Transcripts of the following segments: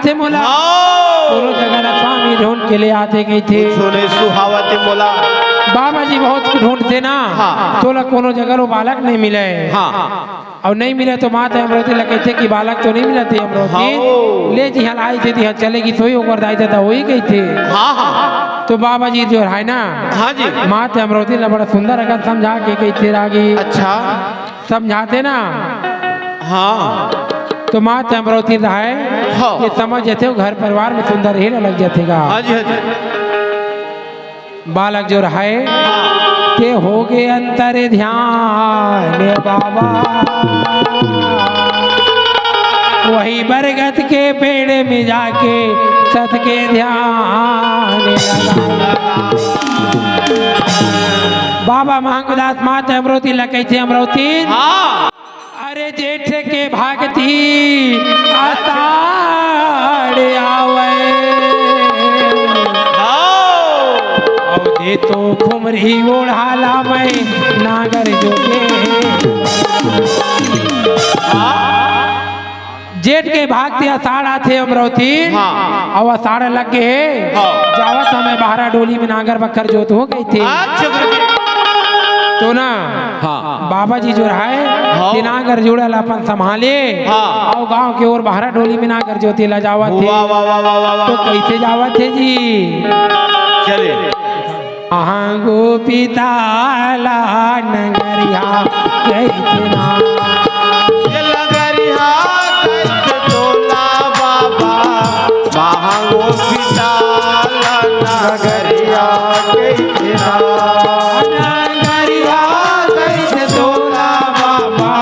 थे मोला दोनों जगह ना स्वामी ढूंढ के ले आते गए थे सुने सुहावते मोला बाबा जी बहुत ढूंढते ना तो कोनो जगह वो बालक नहीं मिले और नहीं मिले तो माता अमरावती लगे थे कि बालक तो नहीं मिला थे अमरावती ले जी हाँ आई थी चलेगी तो ही ऊपर दाई था वही गई थे तो बाबा जी जो है ना माता अमरावती ला बड़ा सुंदर अगर समझा के गई थे आगे अच्छा समझाते ना हाँ तो माता अमरावती है ये समझ जाते हो घर परिवार में सुंदर ही लग जातेगा बालक जो रहे के हो गए अंतर ध्यान बाबा वही बरगद के पेड़ में जाके सत के ध्यान लगा बाबा महंगदास माता अमरावती लगे थे अमरावती अरे जेठ के भागती आताड़ आवे दे तो खुमरी ओढ़ाला मैं नागर जोते जेठ के भागते अषाढ़ थे अमरावती और अषाढ़ लग गए जावत हमें बाहरा डोली में नागर बकर जोत हो गई थी तो ना बाबा जी जो है नागर जुड़ल अपन संभाले और गांव के ओर बाहरा डोली में नागर जोते ला जावत थे तो कैसे जावत थे जी चले गोपिताला नगरिया कैतना नगरिया कैसे तोला बाबा गोपिताला नगरिया कैतना नगरिया कैसे तोला बाबा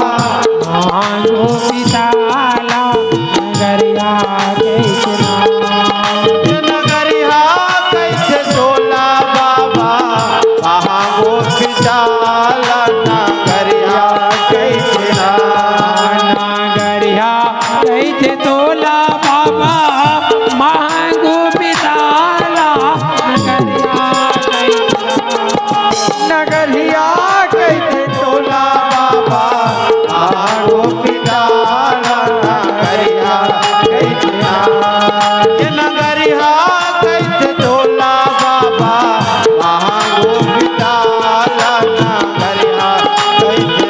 गोपिताला नगरिया कैतना नगरिया कैसे तोला गोपिताला नगरिया कैसे नगरिया कैसे तोला बाबा गोपिताला नगरिया कैसे तोला बाबा गोपिताला नगरिया कैसे नगरिया कैसे तोला बाबा गोपिताला नगरिया कैसे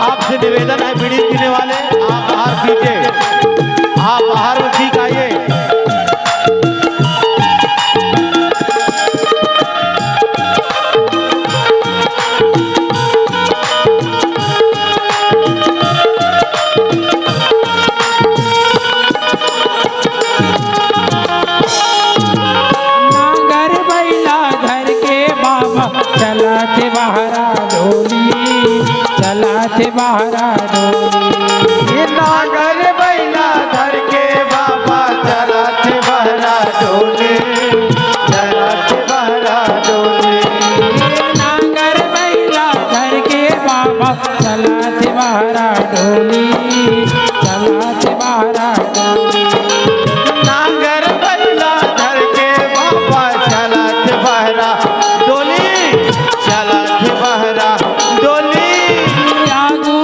आपसे निवेदन है बीड़ी पीने वाले आप बाहर पीजिए आप बाहर में ठीक आइए चलाते बहरा डोली ये नागर बैला धर के बाबा चलाते बहरा डोली नागर बैला धर के बाबा चलाते बहरा डोली नागर बैला धर के बाबा चलाते बहरा डोली आगू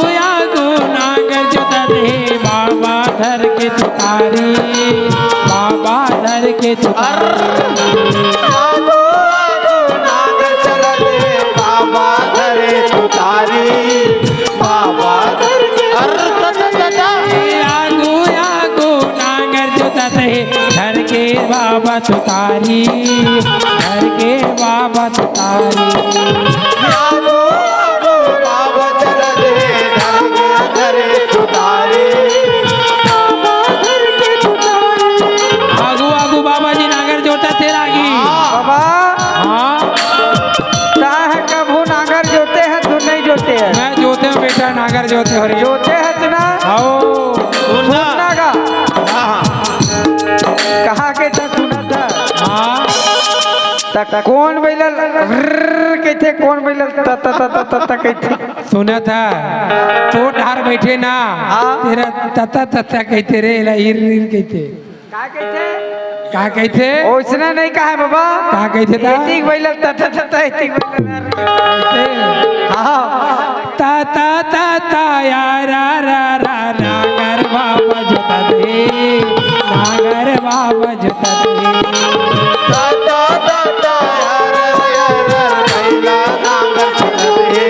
नागर जोता दे बाबा धर के तुकारी नागर चला दे बाबा धरे तुकारी आगू नागर जोता दे धर के बाबा तुकारी बाबा चला दे धरे तुकारी आगू बाबा जी नागर जोता थे रागी बाबा कभू नागर जोते हैं तू नहीं जोते हैं मैं जोते हूँ बेटा नागर जोते हो रही जोते हैं तू ना सुनना का कहा के था सुना था कौन बैलल कहते कौन बैलल कहते सुना था तो ढार बैठे ना तेरा तता कहते रे हिर कहते का कहते ओसना नहीं कहा है बाबा का कहते था एतिक बैलल तता ता यारा रा रा बाबा जोतत हे नागर बाबा जोतत हे ताता ताता बैला नांगर चलत हे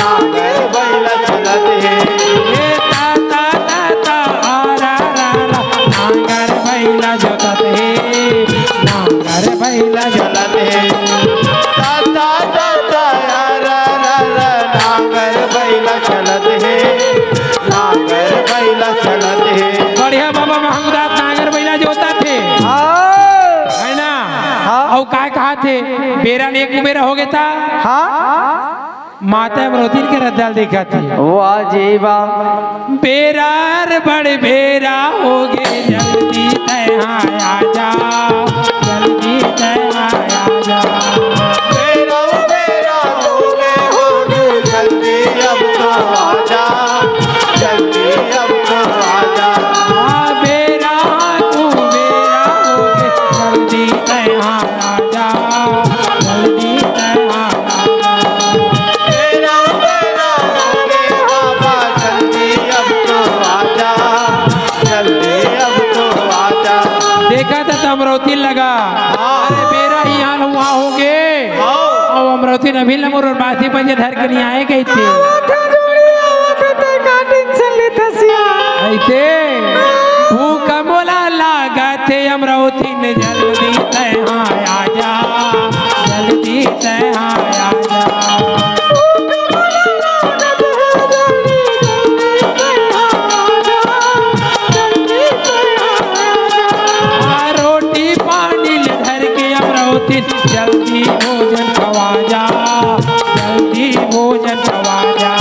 नांगर बैला चलत हे हे ताता ताता आरा रा रा नागर बैला जोतत हे नागर बैला चलत हे ताता ताता नांगर बैला चलत हे नांगर बैला चलत हे बढ़िया बाबा महंगदास नागर बैला जोतत थे हाँ है ना हाँ। और काय कहा थे बेरा ने एक बेरा हो गया था हाँ माता अमरोती के रद्दाल देखा थी वाह जी वाह बेरार बड़ बेरा हो गए जल्दी तय आया जा जल्दी तय आया जा बेरा बेरा हो गए जल्दी अब तो आजा जल्दी अब तो आजा बेरा तू बेरा हो गए जल्दी तय आया जा जल्दी तय आया जा बेरा बेरा हो गए बाबा जल्दी अब तो आजा जल्दी अब तो आजा देखा था तो अमरोती लगा अरे बेरा ही हाल हुआ हो गए और अमरोती नबील नमूर और बासी पंजे धर के नहीं आए गए थे ऐसे भूख मोला लागा थे अमरावती ने जल्दी तय आया जा जल्दी तय आया जा रोटी पानी ले धर के अमरावती जल्दी भोजन खवा जा जल्दी भोजन खवा जा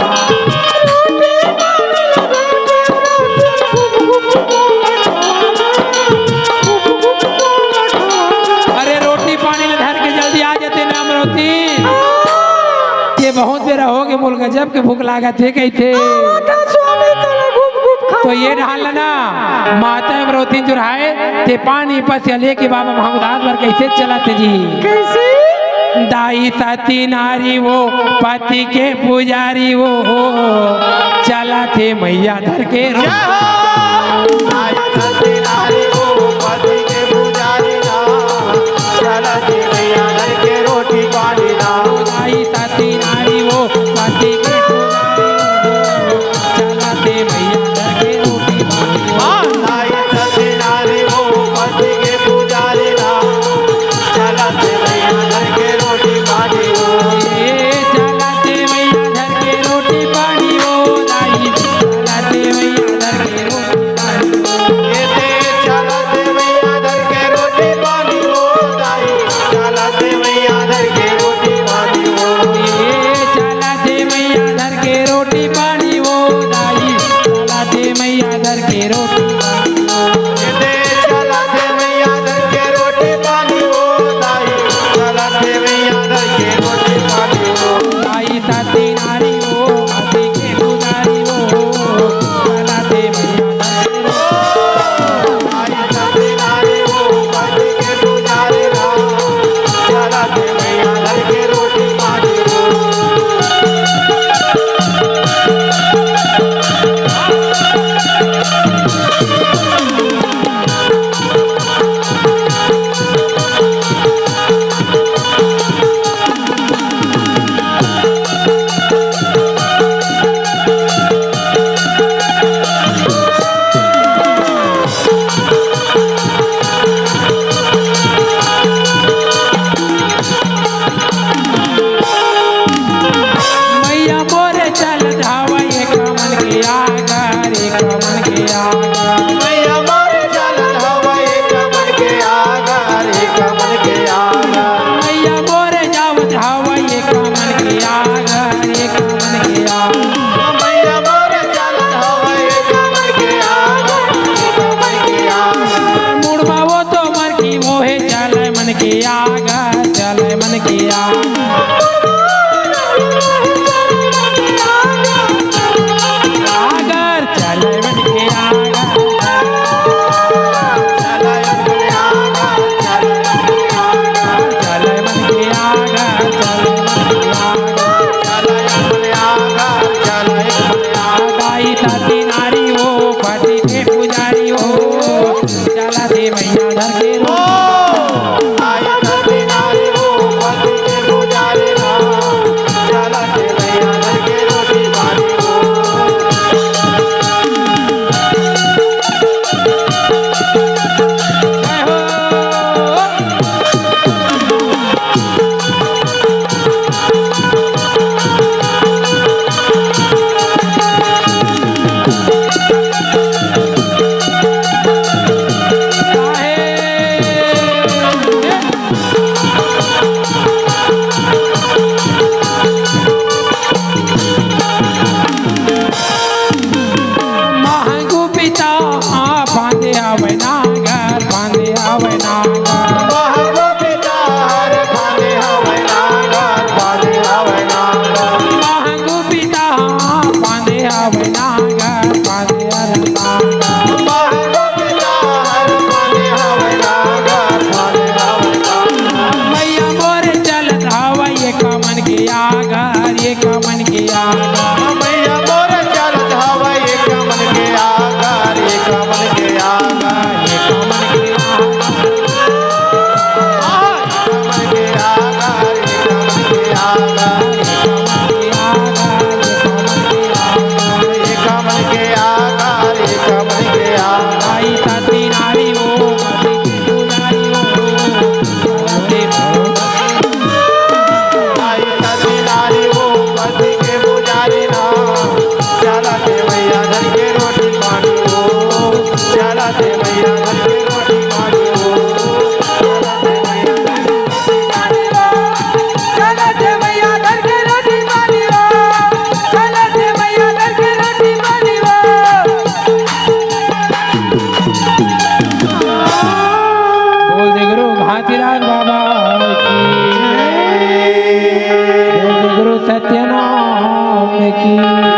अरे रोटी पानी ले धर के जल्दी आ जाते ना अमरावती ये बहुत बेरा हो गए मुल गजब के भूख लागा थे कही थे तो ये ढाल ना माता अमरावती चुराए ते पानी पस लेके बाबा महमूदास पर कैसे चलाते जी कैसे दाई साथी नारी वो पति के पुजारी वो चला थे मैया धर के नारी सती नारी हो पति के पुजारी ना चलत मैया घर के रोटी पानी ना दाई साथी नारी वो पति के पुजारी वो चला थे मैया धर के रोटी पानी वो। नारी सती नारी हो पति के पुजारी ना चलत मैया घर के रोटी पानी हो ये चला थे मैया धर के रोटी पानी वो दाई चला थे मैया धर के रोटी पानी वो। ये ते चलत मैया घर के रोटी पानी हो दाई चलत मैया घर के रोटी पानी हो विलास बाबा की जय। गुरु सत्यनाम की